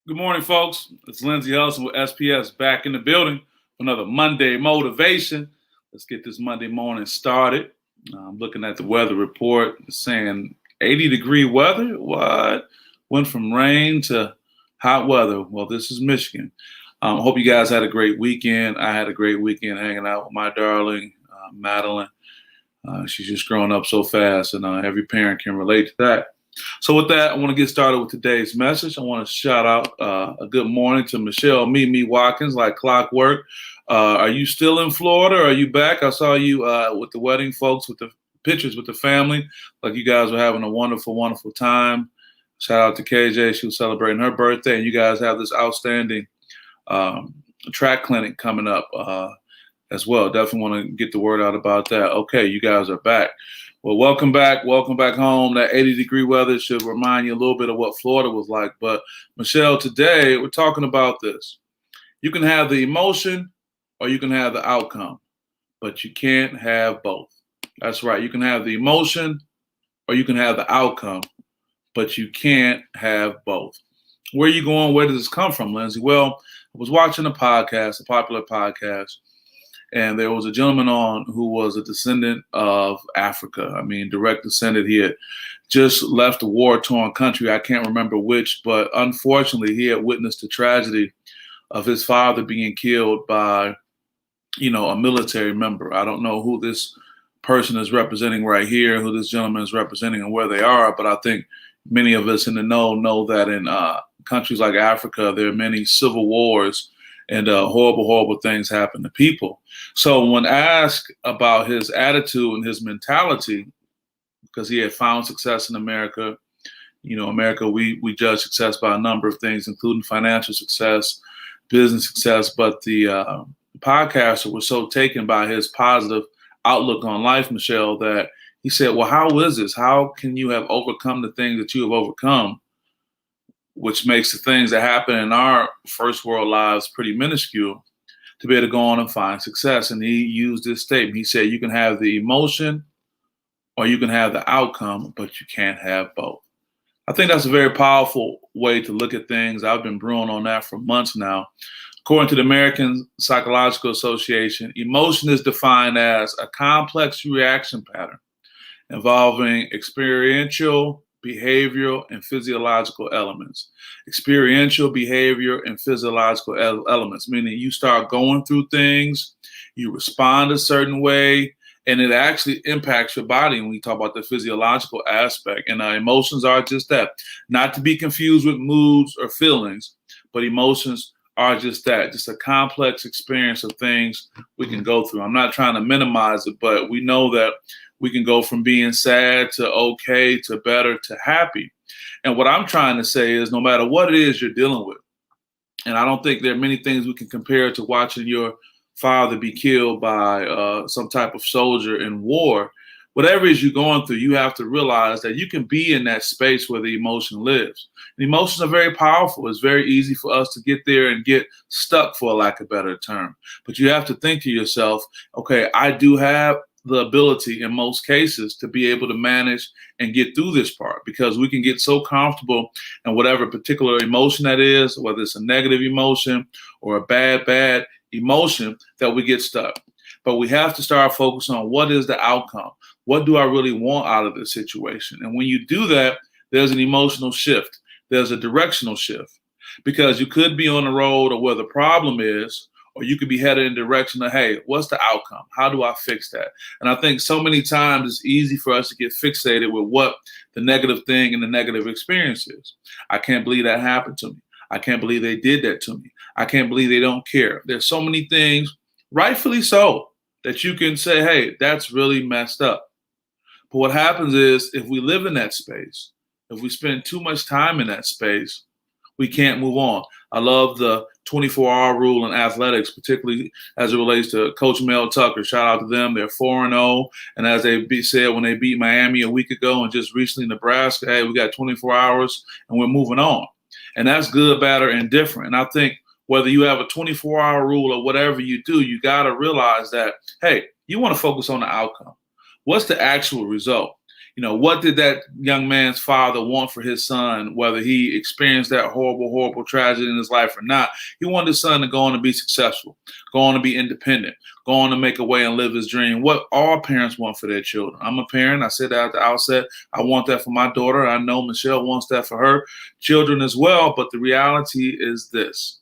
Good morning, folks. It's Lindsey Hudson with SPS back in the building for another Monday motivation. Let's get this Monday morning started. I'm looking at the weather report. It's saying 80-degree weather. What? Went from rain to hot weather. Well, this is Michigan. Hope you guys had a great weekend. I had a great weekend hanging out with my darling, Madeline. She's just growing up so fast, and every parent can relate to that. So with that, I want to get started with today's message. I want to shout out a good morning to Michelle Mimi Watkins, like clockwork. Are you still in Florida? Or are you back? I saw you with the wedding folks, with the pictures with the family. Like you guys were having a wonderful, wonderful time. Shout out to KJ. She was celebrating her birthday. And you guys have this outstanding track clinic coming up as well. Definitely want to get the word out about that. Okay, you guys are back. Well, welcome back. Welcome back home. That 80-degree weather should remind you a little bit of what Florida was like. But, Michelle, today we're talking about this. You can have the emotion or you can have the outcome, but you can't have both. That's right. You can have the emotion or you can have the outcome, but you can't have both. Where are you going? Where does this come from, Lindsey? Well, I was watching a podcast, a popular podcast, and there was a gentleman on who was a descendant of Africa. I mean, direct descendant. He had just left a war-torn country. I can't remember which, but unfortunately, he had witnessed the tragedy of his father being killed by, a military member. I don't know who this person is representing right here, who this gentleman is representing and where they are, but I think many of us in the know that in countries like Africa, there are many civil wars and horrible, horrible things happen to people. So when asked about his attitude and his mentality, because he had found success in America, America, we judge success by a number of things, including financial success, business success. But the podcaster was so taken by his positive outlook on life, Michelle, that he said, well, how is this? How can you have overcome the things that you have overcome, which makes the things that happen in our first world lives pretty minuscule, to be able to go on and find success? And he used this statement. He said, you can have the emotion or you can have the outcome, but you can't have both. I think that's a very powerful way to look at things. I've been brewing on that for months now. According to the American Psychological Association, emotion is defined as a complex reaction pattern involving experiential, behavioral, and physiological elements. Experiential, behavior, and physiological elements, meaning you start going through things, you respond a certain way, and it actually impacts your body when we talk about the physiological aspect. And emotions are just that. Not to be confused with moods or feelings, but emotions are just that, just a complex experience of things we can go through. I'm not trying to minimize it, but we know that we can go from being sad to okay to better to happy. And what I'm trying to say is no matter what it is you're dealing with, and I don't think there are many things we can compare to watching your father be killed by some type of soldier in war. Whatever it is you're going through, you have to realize that you can be in that space where the emotion lives. And emotions are very powerful. It's very easy for us to get there and get stuck, for lack of a better term. But you have to think to yourself, okay, I do have the ability in most cases to be able to manage and get through this part, because we can get so comfortable in whatever particular emotion that is, whether it's a negative emotion or a bad emotion, that we get stuck. But we have to start focusing on what is the outcome. What do I really want out of this situation? And when you do that, there's an emotional shift. There's a directional shift, because you could be on the road or where the problem is, or you could be headed in the direction of, hey, what's the outcome? How do I fix that? And I think so many times it's easy for us to get fixated with what the negative thing and the negative experience is. I can't believe that happened to me. I can't believe they did that to me. I can't believe they don't care. There's so many things, rightfully so, that you can say, hey, that's really messed up. But what happens is, if we live in that space, if we spend too much time in that space, we can't move on. I love the 24-hour rule in athletics, particularly as it relates to Coach Mel Tucker. Shout out to them. They're 4-0. And as they said when they beat Miami a week ago and just recently Nebraska, hey, we got 24 hours and we're moving on. And that's good, bad, or indifferent. And I think whether you have a 24-hour rule or whatever you do, you got to realize that, hey, you want to focus on the outcome. What's the actual result? What did that young man's father want for his son, whether he experienced that horrible, horrible tragedy in his life or not? He wanted his son to go on to be successful, go on to be independent, go on to make a way and live his dream. What all parents want for their children. I'm a parent. I said that at the outset. I want that for my daughter. I know Michelle wants that for her children as well. But the reality is this.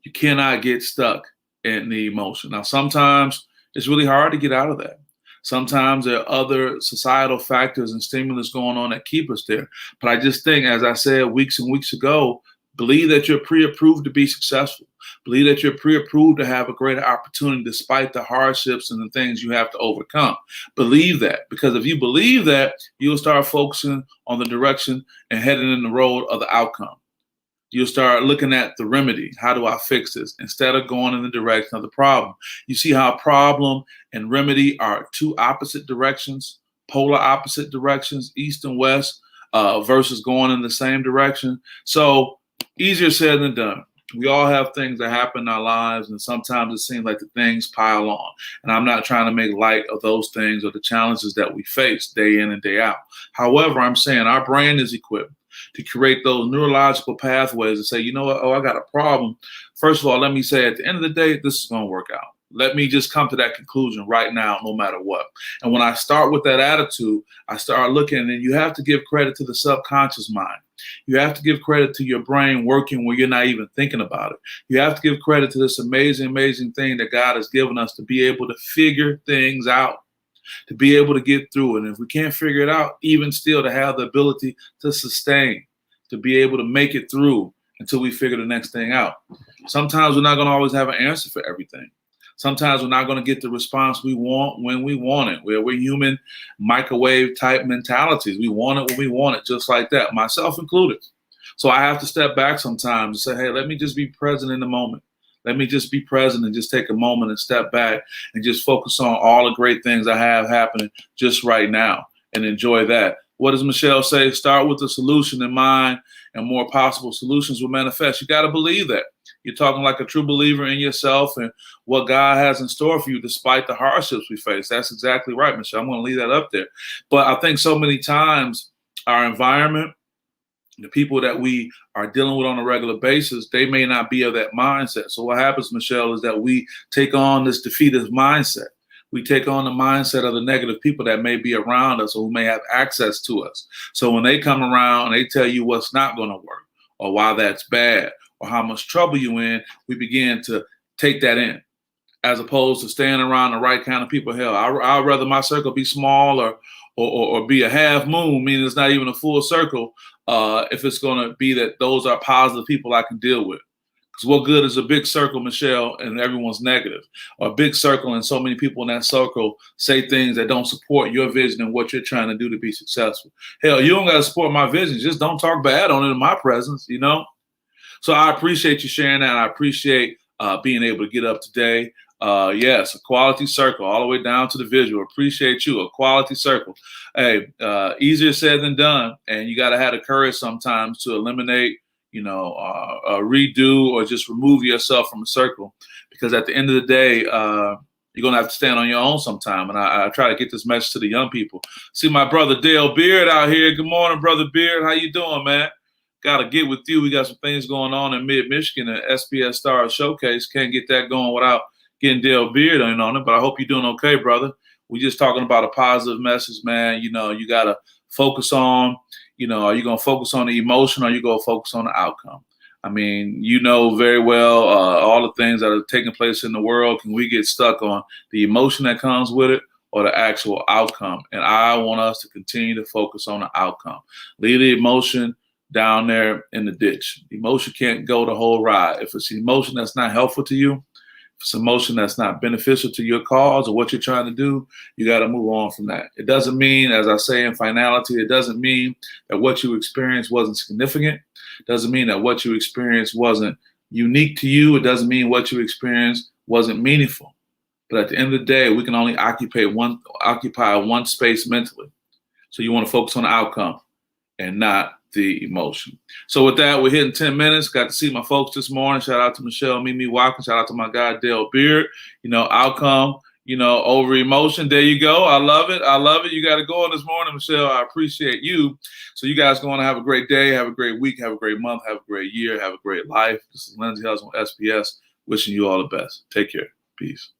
You cannot get stuck in the emotion. Now, sometimes it's really hard to get out of that. Sometimes there are other societal factors and stimulus going on that keep us there. But I just think, as I said weeks and weeks ago, believe that you're pre-approved to be successful. Believe that you're pre-approved to have a greater opportunity despite the hardships and the things you have to overcome. Believe that, because if you believe that, you'll start focusing on the direction and heading in the road of the outcome. You'll start looking at the remedy. How do I fix this? Instead of going in the direction of the problem. You see how problem and remedy are two opposite directions, polar opposite directions, east and west, versus going in the same direction. So easier said than done. We all have things that happen in our lives, and sometimes it seems like the things pile on. And I'm not trying to make light of those things or the challenges that we face day in and day out. However, I'm saying our brain is equipped to create those neurological pathways and say, you know what, I got a problem. First of all, let me say at the end of the day, this is going to work out. Let me just come to that conclusion right now, no matter what. And when I start with that attitude, I start looking, and you have to give credit to the subconscious mind. You have to give credit to your brain working where you're not even thinking about it. You have to give credit to this amazing, amazing thing that God has given us to be able to figure things out, to be able to get through it. And if we can't figure it out, even still to have the ability to sustain, to be able to make it through until we figure the next thing out. Sometimes we're not going to always have an answer for everything. Sometimes we're not going to get the response we want when we want it. We're human microwave type mentalities. We want it when we want it, just like that, myself included. So I have to step back sometimes and say, hey, let me just be present in the moment. Let me just be present and just take a moment and step back and just focus on all the great things I have happening just right now and enjoy that. What does Michelle say? Start with the solution in mind, and more possible solutions will manifest. You got to believe that. You're talking like a true believer in yourself and what God has in store for you despite the hardships we face. That's exactly right, Michelle. I'm going to leave that up there. But I think so many times our environment, the people that we are dealing with on a regular basis, they may not be of that mindset. So what happens, Michelle, is that we take on this defeatist mindset. We take on the mindset of the negative people that may be around us or who may have access to us. So when they come around and they tell you what's not going to work or why that's bad or how much trouble you're in, we begin to take that in as opposed to staying around the right kind of people. Hell, I'd rather my circle be small or be a half moon, meaning it's not even a full circle, if it's going to be that those are positive people I can deal with. Because what good is a big circle, Michelle, and everyone's negative? Or a big circle and so many people in that circle say things that don't support your vision and what you're trying to do to be successful. Hell, you don't got to support my vision. Just don't talk bad on it in my presence, you know? So I appreciate you sharing that. I appreciate being able to get up today. Yes, a quality circle all the way down to the visual. Appreciate you, a quality circle. Hey, easier said than done. And you got to have the courage sometimes to eliminate, redo or just remove yourself from a circle. Because at the end of the day, you're going to have to stand on your own sometime. And I try to get this message to the young people. See my brother Dale Beard out here. Good morning, brother Beard. How you doing, man? Got to get with you. We got some things going on in mid-Michigan at SPS Stars Showcase. Can't get that going without getting Dale Beard on it, but I hope you're doing okay, brother. We're just talking about a positive message, man. You got to focus on, are you going to focus on the emotion or are you going to focus on the outcome? I mean, very well all the things that are taking place in the world. Can we get stuck on the emotion that comes with it or the actual outcome? And I want us to continue to focus on the outcome. Leave the emotion down there in the ditch. Emotion can't go the whole ride. If it's emotion that's not helpful to you, if it's emotion that's not beneficial to your cause or what you're trying to do, you got to move on from that. It doesn't mean, as I say in finality, it doesn't mean that what you experienced wasn't significant. It doesn't mean that what you experienced wasn't unique to you. It doesn't mean what you experienced wasn't meaningful. But at the end of the day, we can only occupy one space mentally. So you want to focus on the outcome and not the emotion. So with that, we're hitting 10 minutes. Got to see my folks this morning. Shout out to Michelle, Mimi Watkins. Shout out to my guy, Dale Beard. Outcome over emotion. There you go. I love it. I love it. You got to go on this morning, Michelle. I appreciate you. So you guys going to have a great day, have a great week, have a great month, have a great year, have a great life. This is Lindsay Hudson on SPS. Wishing you all the best. Take care. Peace.